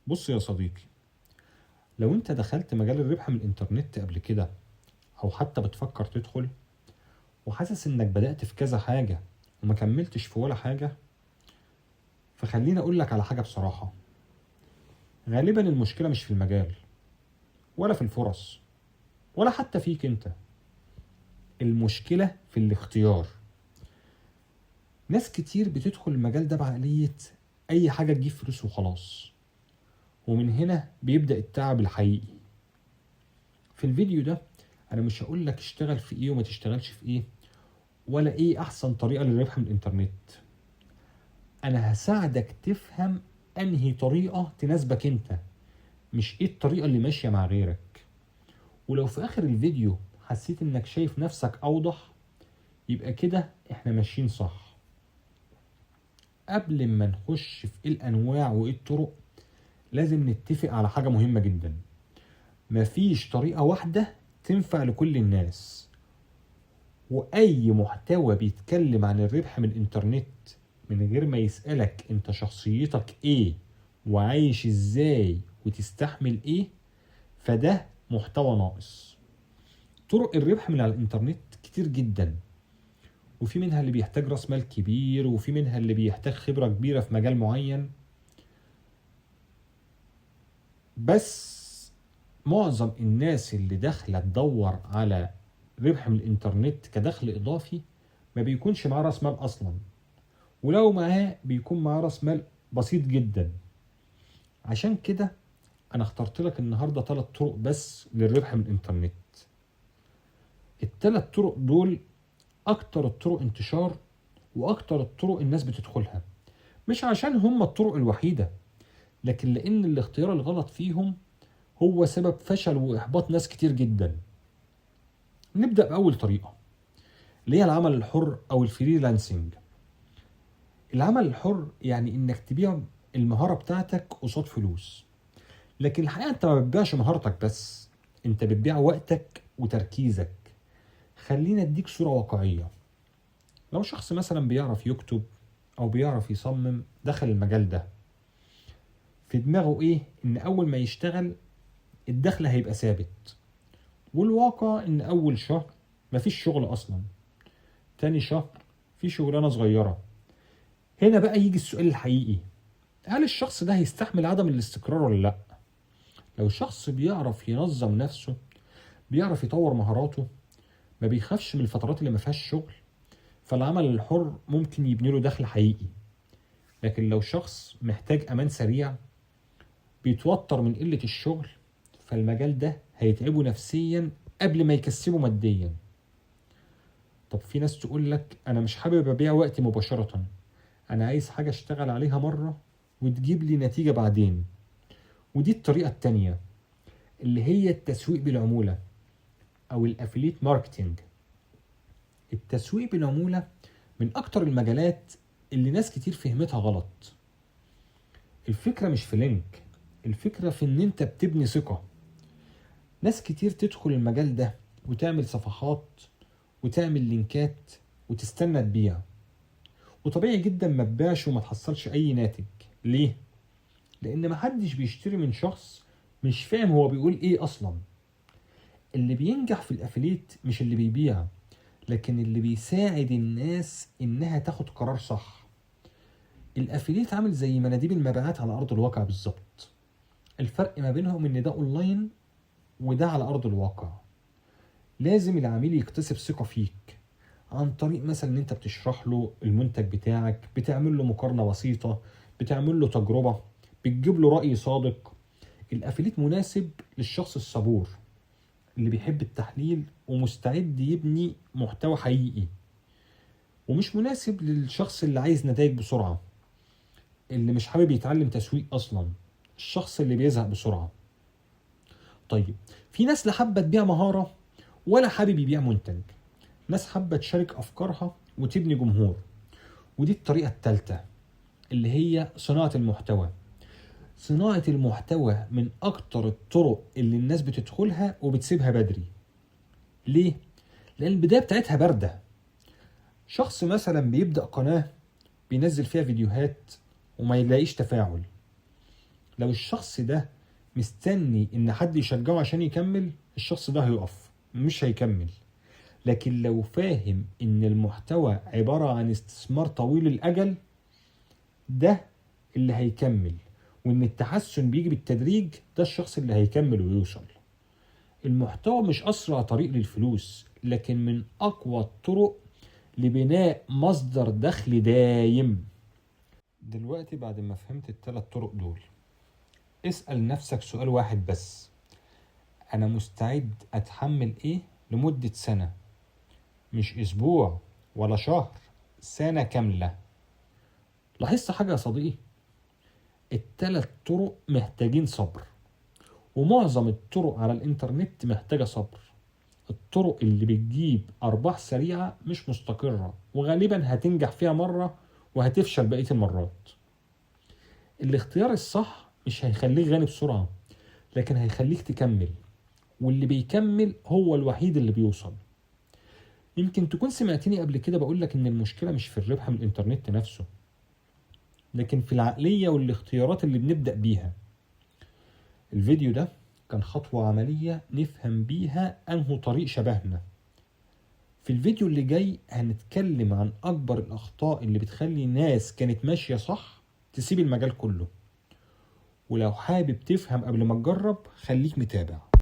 بص يا صديقي، لو انت دخلت مجال الربح من الانترنت قبل كده او حتى بتفكر تدخل وحاسس انك بدأت في كذا حاجة وما كملتش في ولا حاجة، فخليني اقول لك على حاجة بصراحة. غالبا المشكلة مش في المجال ولا في الفرص ولا حتى فيك انت. المشكلة في الاختيار. ناس كتير بتدخل المجال ده بعقلية اي حاجة تجيب فلوس وخلاص، ومن هنا بيبدأ التعب الحقيقي. في الفيديو ده انا مش هقول لك اشتغل في ايه وما تشتغلش في ايه، ولا ايه احسن طريقة للربح من الانترنت. انا هساعدك تفهم انهي طريقة تناسبك انت، مش ايه الطريقة اللي ماشية مع غيرك. ولو في اخر الفيديو حسيت انك شايف نفسك اوضح، يبقى كده احنا ماشيين صح. قبل ما نخش في ايه الانواع وايه الطرق، لازم نتفق على حاجة مهمة جدا. مفيش طريقة واحدة تنفع لكل الناس، واي محتوى بيتكلم عن الربح من الانترنت من غير ما يسألك انت شخصيتك ايه وعايش ازاي وتستحمل ايه، فده محتوى ناقص. طرق الربح من على الانترنت كتير جدا، وفي منها اللي بيحتاج راس مال كبير، وفي منها اللي بيحتاج خبرة كبيرة في مجال معين. بس معظم الناس اللي داخلة تدور على ربح من الانترنت كدخل اضافي ما بيكونش معاه راس مال اصلا، ولو معاه بيكون معاه راس مال بسيط جدا. عشان كده انا اخترت لك النهارده 3 طرق بس للربح من الانترنت. ال3 طرق دول اكتر الطرق انتشار واكتر الطرق الناس بتدخلها، مش عشان هم الطرق الوحيدة، لكن لان الاختيار الغلط فيهم هو سبب فشل واحباط ناس كتير جدا. نبدأ بأول طريقة، اللي هي العمل الحر او الفريلانسنج. العمل الحر يعني انك تبيع المهارة بتاعتك قصاد فلوس، لكن الحقيقة انت ما بتبيعش مهارتك بس، انت بتبيع وقتك وتركيزك. خلينا اديك صورة واقعية. لو شخص مثلا بيعرف يكتب او بيعرف يصمم دخل المجال ده، في دماغه ايه؟ ان اول ما يشتغل الدخل هيبقى ثابت، والواقع ان اول شهر مفيش شغل اصلا، تاني شهر في شغلانة صغيرة. هنا بقى يجي السؤال الحقيقي، هل الشخص ده هيستحمل عدم الاستقرار ولا لا؟ لو شخص بيعرف ينظم نفسه، بيعرف يطور مهاراته، ما بيخافش من الفترات اللي ما فيهاش شغل، فالعمل الحر ممكن يبني له دخل حقيقي. لكن لو شخص محتاج امان سريع، بيتوتر من قلة الشغل، فالمجال ده هيتعبه نفسيا قبل ما يكسبه ماديا. طب في ناس تقول لك انا مش حابب ابيع وقتي مباشرة، انا عايز حاجة اشتغل عليها مرة وتجيب لي نتيجة بعدين. ودي الطريقة التانية، اللي هي التسويق بالعمولة او الافليت ماركتينج. التسويق بالعمولة من اكتر المجالات اللي ناس كتير فهمتها غلط. الفكرة مش في لينك، الفكرة في ان انت بتبني ثقة. ناس كتير تدخل المجال ده وتعمل صفحات وتعمل لينكات وتستنى تبيع، وطبيعي جدا ما تبيعش وما تحصلش اي ناتج. ليه؟ لان محدش بيشتري من شخص مش فاهم هو بيقول ايه اصلا. اللي بينجح في الافليت مش اللي بيبيع، لكن اللي بيساعد الناس انها تاخد قرار صح. الافليت عامل زي مناديب المبيعات على ارض الواقع بالظبط. الفرق ما بينهم ان ده اونلاين وده على ارض الواقع. لازم العميل يكتسب ثقة فيك عن طريق مثلا ان انت بتشرح له المنتج بتاعك، بتعمل له مقارنة بسيطة، بتعمل له تجربة، بتجيب له رأي صادق. الافليت مناسب للشخص الصبور اللي بيحب التحليل ومستعد يبني محتوى حقيقي، ومش مناسب للشخص اللي عايز نتائج بسرعة، اللي مش حابب يتعلم تسويق اصلا، الشخص اللي بيزهق بسرعة. طيب، في ناس لا حابة تبيع مهارة ولا حابب يبيع منتج. ناس حابة تشارك افكارها وتبني جمهور. ودي الطريقة الثالثة، اللي هي صناعة المحتوى. صناعة المحتوى من اكتر الطرق اللي الناس بتدخلها وبتسيبها بدري. ليه؟ لان البداية بتاعتها باردة. شخص مثلا بيبدأ قناة بينزل فيها فيديوهات وما يلاقيش تفاعل، لو الشخص ده مستني ان حد يشجعه عشان يكمل، الشخص ده هيقف مش هيكمل. لكن لو فاهم ان المحتوى عبارة عن استثمار طويل الاجل، ده اللي هيكمل، وان التحسن بيجي بالتدريج، ده الشخص اللي هيكمل ويوصل. المحتوى مش اسرع طريق للفلوس، لكن من اقوى الطرق لبناء مصدر دخل دايم. دلوقتي بعد ما فهمت ال3 طرق دول، اسأل نفسك سؤال واحد بس: انا مستعد اتحمل ايه لمدة سنة؟ مش اسبوع ولا شهر، سنة كاملة. لاحظت حاجة يا صديقي؟ ال3 طرق محتاجين صبر، ومعظم الطرق على الانترنت محتاجة صبر. الطرق اللي بتجيب ارباح سريعة مش مستقرة، وغالبا هتنجح فيها مرة وهتفشل بقية المرات. الاختيار الصح مش هيخليك غني بسرعة، لكن هيخليك تكمل، واللي بيكمل هو الوحيد اللي بيوصل. يمكن تكون سمعتني قبل كده بقولك ان المشكلة مش في الربح من الانترنت نفسه، لكن في العقلية والاختيارات اللي بنبدأ بيها. الفيديو ده كان خطوة عملية نفهم بيها انه طريق شبهنا. في الفيديو اللي جاي هنتكلم عن اكبر الاخطاء اللي بتخلي ناس كانت ماشية صح تسيب المجال كله. ولو حابب تفهم قبل ما تجرب، خليك متابع.